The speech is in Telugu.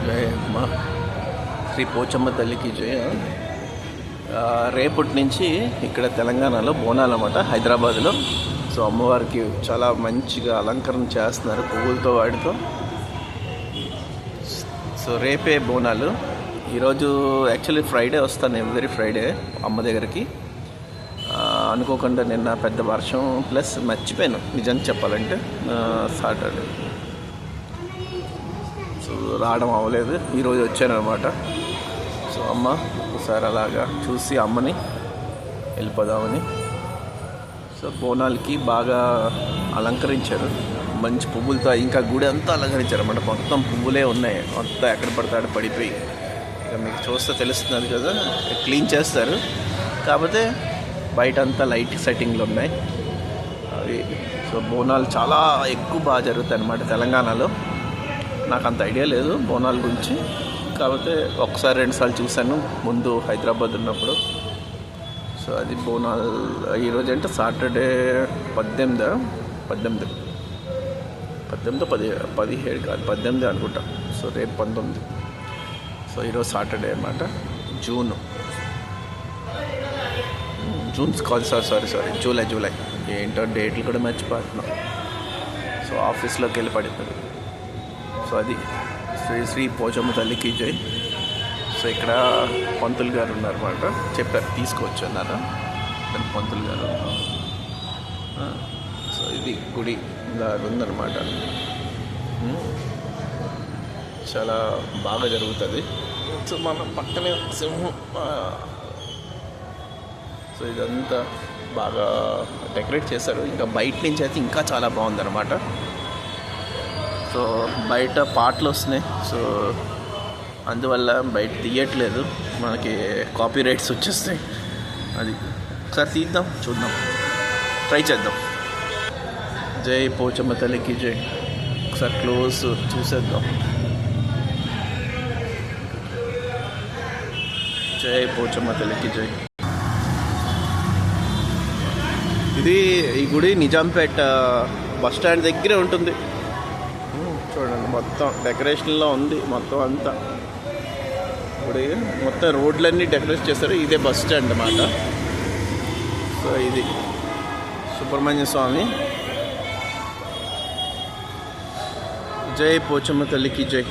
జయ అమ్మ శ్రీ పోచమ్మ తల్లికి జయ. రేపటి నుంచి ఇక్కడ తెలంగాణలో బోనాలు అన్నమాట, హైదరాబాద్లో. సో అమ్మవారికి చాలా మంచిగా అలంకరణ చేస్తున్నారు పువ్వులతో వాటితో. సో రేపే బోనాలు. ఈరోజు యాక్చువల్లీ ఫ్రైడే వస్తాను, ఎవ్రీ ఫ్రైడే అమ్మ దగ్గరికి. అనుకోకుండా నిన్న పెద్ద వర్షం ప్లస్ మర్చిపోయాను నిజంగా చెప్పాలంటే సాటర్డే, సో రావడం అవ్వలేదు. ఈరోజు వచ్చాను అనమాట. సో అమ్మ ఒకసారి అలాగా చూసి అమ్మని వెళ్ళిపోదామని. సో బోనాలకి బాగా అలంకరించారు మంచి పువ్వులతో, ఇంకా గుడి అంతా అలంకరించారు అన్నమాట. మొత్తం పువ్వులే ఉన్నాయి, మొత్తం ఎక్కడ పడతాడో పడిపోయి. ఇక మీకు చూస్తే తెలుస్తున్నది కదా, క్లీన్ చేస్తారు. కాకపోతే బయట అంతా లైట్ సెట్టింగ్లు ఉన్నాయి అవి. సో బోనాలు చాలా ఎక్కువ బాగా జరుగుతాయి అన్నమాట తెలంగాణలో. నాకు అంత ఐడియా లేదు బోనాల గురించి, కాకపోతే ఒకసారి రెండుసార్లు చూశాను ముందు హైదరాబాద్ ఉన్నప్పుడు. సో అది బోనాలు ఈరోజు అంటే సాటర్డే 18 17 కాదు 18 అనుకుంటా. సో రేపు 19. సో ఈరోజు సాటర్డే అన్నమాట. జూన్ కాదు సారీ జూలై. ఏంటో డేట్లు కూడా మర్చిపోతున్నాం. సో ఆఫీస్లోకి వెళ్ళి పడిపోయింది. సో అది శ్రీ పోచమ్మ తల్లికి జై. సో ఇక్కడ పంతులు గారు ఉన్నారన్నమాట, చెప్పారు తీసుకోవచ్చు అన్నారు. దాని పంతులు గారు. సో ఇది గుడి ఇలా ఉందన్నమాట. చాలా బాగా జరుగుతుంది. సో మన పక్కనే సింహం. సో ఇదంతా బాగా డెకరేట్ చేశారు. ఇంకా బయట నుంచి అయితే ఇంకా చాలా బాగుందన్నమాట. సో బయట పాటలు వస్తున్నాయి, సో అందువల్ల బయట తీయట్లేదు, మనకి కాపీ రైట్స్ వచ్చేస్తాయి. అది ఒకసారి తీద్దాం, చూద్దాం, ట్రై చేద్దాం. జై పోచమ్మ తల్లికి జై. ఒకసారి క్లోజ్ చూసేద్దాం. జై పోచమ్మ తల్లికి జై. ఈ గుడి నిజాంపేట బస్ స్టాండ్ దగ్గరే ఉంటుంది. చూడండి మొత్తం డెకరేషన్లో ఉంది, మొత్తం అంతా గుడి మొత్తం రోడ్లన్నీ డెకరేట్ చేస్తారు. ఇదే బస్ స్టాండ్ అన్నమాట. సో ఇది సుబ్రహ్మణ్య స్వామి. జై పోచమ్మ తల్లికి జై.